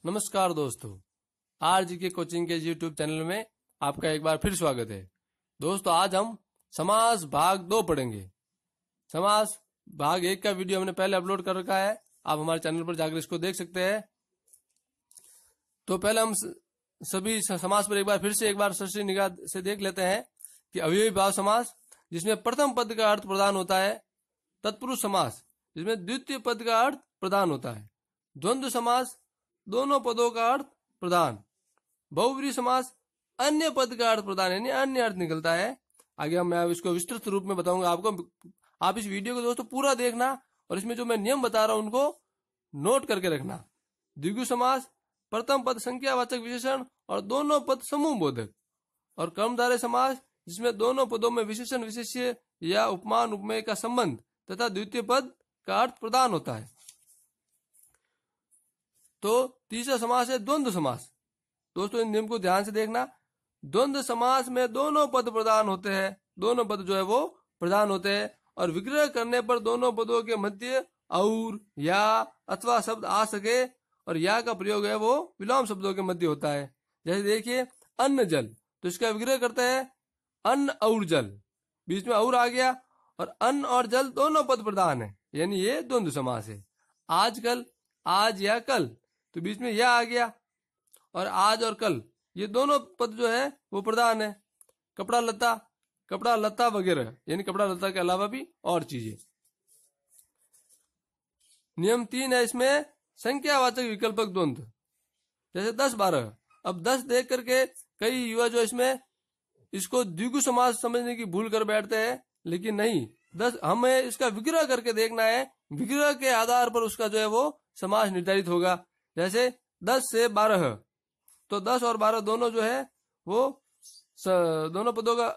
नमस्कार दोस्तों, आरजी के कोचिंग के यूट्यूब चैनल में आपका एक बार फिर स्वागत है। दोस्तों, आज हम समास भाग 2 पढ़ेंगे। समास भाग 1 का वीडियो हमने पहले अपलोड कर रखा है, आप हमारे चैनल पर जाकर इसको देख सकते हैं। तो पहले हम सभी समास पर एक बार सरसरी निगाह से देख लेते हैं कि अवयवी भाव समास, जिसमें प्रथम पद का अर्थ प्रदान होता है। तत्पुरुष समास, जिसमें द्वितीय पद का अर्थ प्रदान होता है। द्वंद्व समास, दोनों पदों का अर्थ प्रदान। बहुव्रीहि समास, अन्य पद का अर्थ प्रदान, यानी अन्य अर्थ निकलता है। आगे मैं इसको विस्तृत रूप में बताऊंगा आपको। आप इस वीडियो को दोस्तों पूरा देखना और इसमें जो मैं नियम बता रहा हूं उनको नोट करके रखना। द्विगु समास, प्रथम पद संख्यावाचक विशेषण और दोनों पद समूह बोधक। और कर्मधारय समास, जिसमें दोनों पदों में विशेषण विशेष्य या उपमान उपमेय का संबंध तथा द्वितीय पद का अर्थ प्रदान होता है। तो तीसरा समास है द्वंद्व समास। दोस्तों, इन नियम को ध्यान से देखना। द्वंद्व समास में दोनों पद प्रदान होते हैं, दोनों पद जो है वो प्रदान होते हैं और विग्रह करने पर दोनों पदों के मध्य और या अथवा शब्द आ सके, और या का प्रयोग है वो विलोम शब्दों के मध्य होता है। जैसे देखिए, अन्न जल, तो इसका विग्रह करते हैं अन्न और जल, बीच में और आ गया, और अन्न और जल दोनों पद प्रदान है, यानी ये द्वंद्व समास है। आजकल, आज या कल, तो बीच में यह आ गया, और आज और कल ये दोनों पद जो है वो प्रधान है। कपड़ा लत्ता, कपड़ा लत्ता वगैरह, यानी कपड़ा लत्ता के अलावा भी और चीजें। नियम 3 है इसमें संख्यावाचक विकल्पक द्वंद्व। जैसे 10-12, अब 10 देख करके कई युवा जो इसमें इसको द्विगु समास समझने की भूल कर बैठते हैं, लेकिन नहीं, 10 हमें इसका विग्रह करके देखना है। विग्रह के आधार पर उसका जो है वो समास निर्धारित होगा। जैसे 10 से 12, तो 10 और 12 दोनों जो है वो दोनों पदों का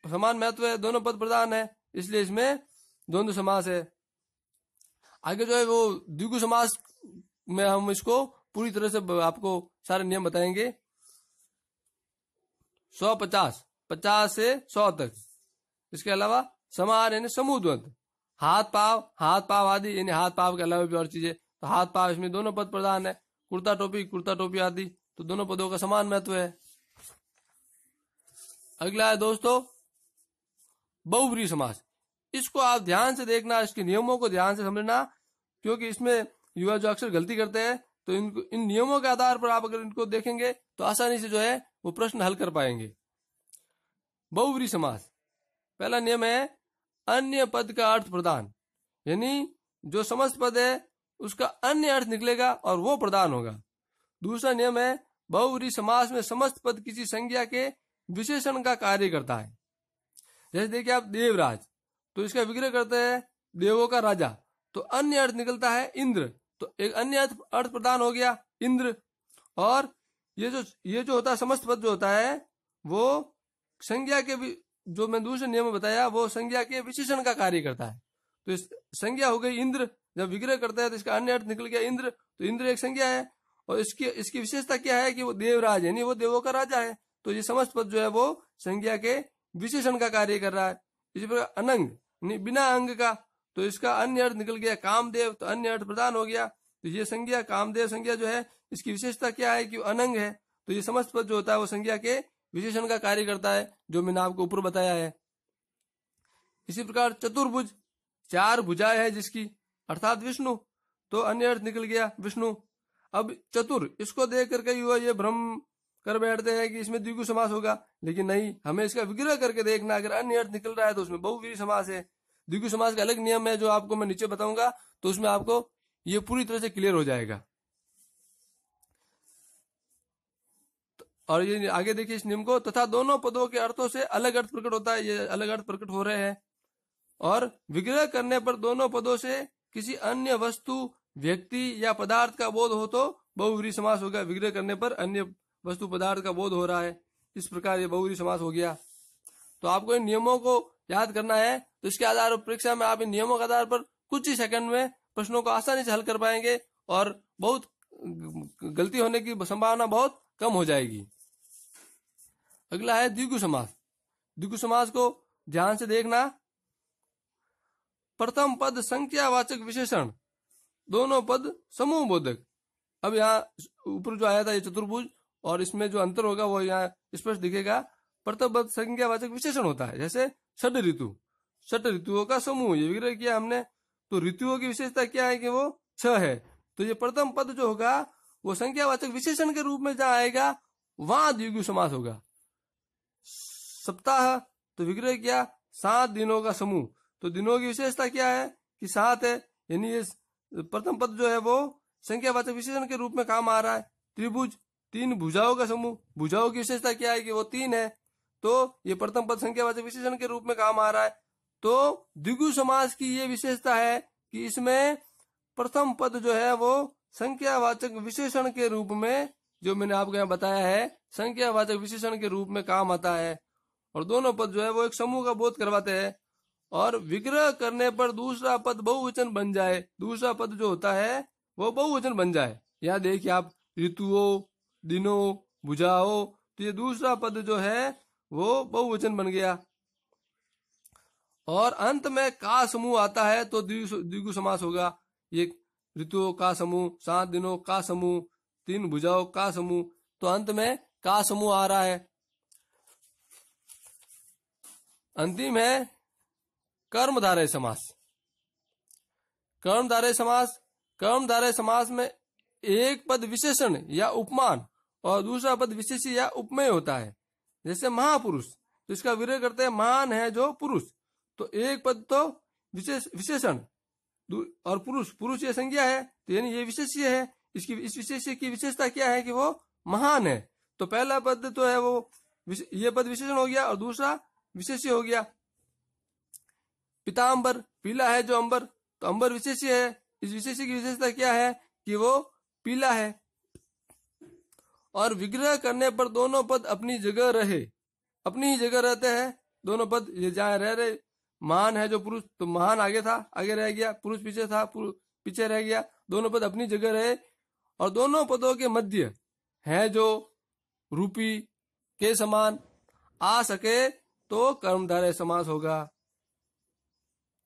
समान महत्व है, दोनों पद प्रधान है, इसलिए इसमें द्वंद्व समास है। आगे जो है वो द्विगु समास में हम इसको पूरी तरह से आपको सारे नियम बताएंगे। 150, 50 से 100 तक। इसके अलावा समान यानी समूह द्वंद्व, हाथ पाव आदि, यानी हाथ पाव के अलावा भी और चीजें। तो हाथ पाव, इसमें दोनों पद प्रधान है। कुर्ता टोपी आदि, तो दोनों पदों का समान महत्व है। अगला है दोस्तों बहुव्रीहि समास। इसको आप ध्यान से देखना, इसके नियमों को ध्यान से समझना, क्योंकि इसमें युवा जो अक्सर गलती करते हैं, तो इन नियमों के आधार पर आप अगर इनको देखेंगे तो आसानी से जो है वो प्रश्न हल कर पाएंगे। बहुव्रीहि समास, पहला नियम है अन्य पद का अर्थ प्रदान, यानी जो समस्त पद है उसका अन्य अर्थ निकलेगा और वो प्रदान होगा। दूसरा नियम है बहुव्रीहि समास में समस्त पद किसी संज्ञा के विशेषण का कार्य करता है। जैसे देखिए आप देवराज, तो इसका विग्रह करते हैं देवों का राजा, तो अन्य अर्थ निकलता है इंद्र, तो एक अन्य अर्थ प्रदान हो गया इंद्र। और ये जो होता है समस्त पद जो होता है वो संज्ञा के, जो मैं दूसरे नियम में बताया, वो संज्ञा के विशेषण का कार्य करता है। तो इस संज्ञा हो गई इंद्र, जब विग्रह करता है तो इसका अन्य अर्थ निकल गया इंद्र, तो इंद्र एक संज्ञा है। और इसकी विशेषता क्या है कि वो देवराज, यानी वो देवों का राजा है। तो ये समस्त पद जो है वो संज्ञा के विशेषण का कार्य कर रहा है। इसी प्रकार अनंग, बिना अंग का, तो इसका अन्य अर्थ निकल गया कामदेव, तो अन्य अर्थ प्रदान हो गया। तो ये संज्ञा, कामदेव संज्ञा जो है, इसकी विशेषता क्या है कि वो अनंग है। तो ये समस्त पद जो होता है वो संज्ञा के विशेषण का कार्य करता है, जो मैंने आपको ऊपर बताया है। इसी प्रकार चतुर्भुज, 4 भुजाएं है जिसकी, अर्थात विष्णु, तो अन्य अर्थ निकल गया विष्णु। अब चतुर, इसको देख करके ये भ्रम कर बैठते हैं कि इसमें द्विगु समास होगा, लेकिन नहीं, हमें इसका विग्रह करके देखना। अगर अन्य अर्थ निकल रहा है तो उसमें बहुव्रीहि समास है। द्विगु समास का अलग नियम है जो आपको मैं नीचे बताऊंगा, तो उसमें आपको ये पूरी तरह से क्लियर हो जाएगा। और ये आगे देखिए इस नियम को, तथा दोनों पदों के अर्थों से अलग अर्थ प्रकट होता है, ये अलग अर्थ प्रकट हो रहे हैं। और विग्रह करने पर दोनों पदों से किसी अन्य वस्तु, व्यक्ति या पदार्थ का बोध हो तो बहुव्रीहि समास होगा। विग्रह करने पर अन्य वस्तु पदार्थ का बोध हो रहा है, इस प्रकार ये बहुव्रीहि समास हो गया। तो आपको इन नियमों को याद करना है, तो इसके आधार पर परीक्षा में आप इन नियमों के आधार पर कुछ ही सेकंड में प्रश्नों को आसानी से हल कर पाएंगे और बहुत गलती होने की संभावना बहुत कम हो जाएगी। अगला है द्विगु समास। द्विगु समास को ध्यान से देखना। प्रथम पद संख्यावाचक विशेषण, दोनों पद समूह बोधक। अब यहाँ ऊपर जो आया था ये चतुर्भुज, और इसमें जो अंतर होगा वो यहाँ स्पष्ट दिखेगा। प्रथम पद संज्ञावाचक विशेषण होता है, जैसे षड ऋतु, षट ऋतुओं का समूह ये विग्रह किया हमने। तो ऋतुओं की विशेषता क्या है कि वो 6 है। तो ये प्रथम पद जो होगा वो संख्यावाचक विशेषण के रूप में जहां आएगा वहां द्विगु समास होगा। सप्ताह तो विग्रह किया 7 दिनों का समूह, तो दिनों की विशेषता क्या है कि 7 है, यानी ये प्रथम पद जो है वो संख्यावाचक विशेषण के रूप में काम आ रहा है। त्रिभुज 3 भुजाओं का समूह, भुजाओं की विशेषता क्या है कि वो 3 है, तो ये प्रथम पद संख्यावाचक विशेषण के रूप में काम आ रहा है। तो द्विगु समास की ये विशेषता है कि इसमें प्रथम पद जो है वो संख्यावाचक विशेषण के रूप में, जो मैंने आपको यहाँ बताया है, संख्यावाचक विशेषण के रूप में काम आता है। और दोनों पद जो है वो एक समूह का बोध करवाते हैं। और विग्रह करने पर दूसरा पद बहुवचन बन जाए, दूसरा पद जो होता है वो बहुवचन बन जाए। यहाँ देखिए आप, ऋतुओं, दिनों, भुजाओं, तो ये दूसरा पद जो है वो बहुवचन बन गया। और अंत में का समूह आता है तो द्विगु समास होगा। ये ऋतुओं का समूह, 7 दिनों का समूह, 3 भुजाओं का समूह, तो अंत में का समूह आ रहा है। अंतिम है कर्मधारय समास। कर्मधारय समास, कर्मधारय समास में एक पद विशेषण या उपमान और दूसरा पद विशेषी या उपमेय होता है। जैसे महापुरुष, तो इसका विग्रह करते हैं महान है जो पुरुष, तो एक पद तो विशेषण और पुरुष, पुरुष ये संज्ञा है, तो यानी ये विशेष्य है। इसकी इस विशेष्य की विशेषता क्या है कि वो महान है। तो पहला पद तो है वो ये पद विशेषण हो गया और दूसरा विशेष्य हो गया। पीतांबर, पीला है जो अंबर, तो अंबर विशेष्य है। इस विशेष्य की विशेषता क्या है कि वो पीला है। और विग्रह करने पर दोनों पद अपनी जगह रहे, अपनी ही जगह रहते हैं दोनों पद। ये जहां रह रहे, महान है जो पुरुष, तो महान आगे था, आगे रह गया, पुरुष पीछे था, पीछे रह गया, दोनों पद अपनी जगह रहे। और दोनों पदों के मध्य है जो रूपी के समान आ सके तो कर्मधारय समास होगा।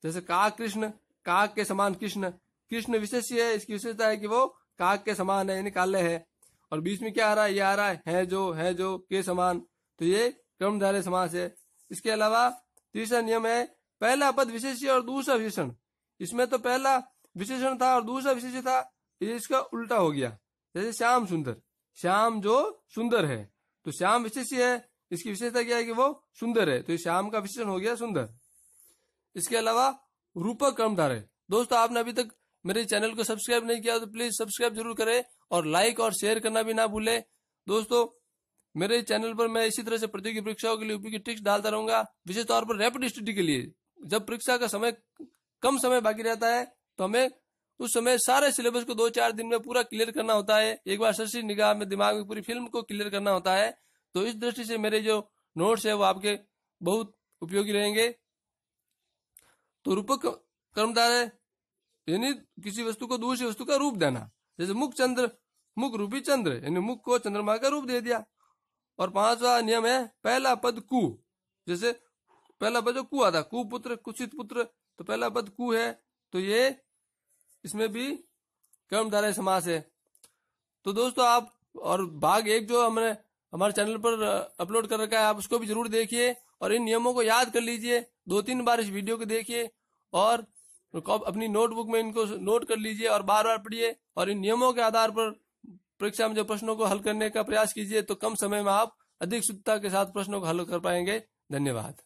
जैसे काक कृष्ण, काक के समान कृष्ण, कृष्ण विशेष्य है, इसकी विशेषता है कि वो काक के समान है, यानी काले है। और बीच में क्या आ रहा है, ये आ रहा है जो के समान, तो ये कर्मधारय समास है। इसके अलावा तीसरा नियम है पहला पद विशेष्य और दूसरा विशेषण। इसमें तो पहला विशेषण था और दूसरा विशेष्य था, ये इसका उल्टा हो गया। जैसे श्याम सुंदर, श्याम जो सुंदर है, तो श्याम विशेष्य है, इसकी विशेषता क्या है कि वो सुंदर है, तो श्याम का विशेषण हो गया सुंदर। इसके अलावा रूपक कर्मधारय। दोस्तों आपने अभी तक मेरे चैनल को सब्सक्राइब नहीं किया तो प्लीज सब्सक्राइब जरूर करें और लाइक और शेयर करना भी ना भूले। दोस्तों मेरे चैनल पर मैं इसी तरह से प्रतियोगी परीक्षाओं के लिए यूपी की ट्रिक्स डालता रहूंगा, विशेष तौर पर रैपिड स्टडी के लिए। जब परीक्षा का समय कम समय बाकी रहता है तो हमें उस समय सारे सिलेबस को 2-4 दिन में पूरा क्लियर करना होता है। एक बार सच्ची निगाह में दिमाग में पूरी फिल्म को क्लियर करना होता है। तो इस दृष्टि से मेरे जो नोट्स है वो आपके बहुत उपयोगी रहेंगे। तो रूपक कर्मधारय यानी किसी वस्तु को दूसरी वस्तु का रूप देना। जैसे मुख चंद्र, मुख रूपी चंद्र, यानी मुख को चंद्रमा का रूप दे दिया। और 5वां नियम है पहला पद कु। जैसे पहला पद जो कु आता, कुपुत्र, कुशित पुत्र, तो पहला पद कु है, तो ये इसमें भी कर्मधारय समास है। तो दोस्तों आप, और भाग 1 जो हमने हमारे चैनल पर अपलोड कर रखा है, आप उसको भी जरूर देखिए और इन नियमों को याद कर लीजिए। 2-3 बार इस वीडियो को देखिए और अपनी नोटबुक में इनको नोट कर लीजिए और बार बार पढ़िए। और इन नियमों के आधार पर परीक्षा में जो प्रश्नों को हल करने का प्रयास कीजिए, तो कम समय में आप अधिक शुद्धता के साथ प्रश्नों को हल कर पाएंगे। धन्यवाद।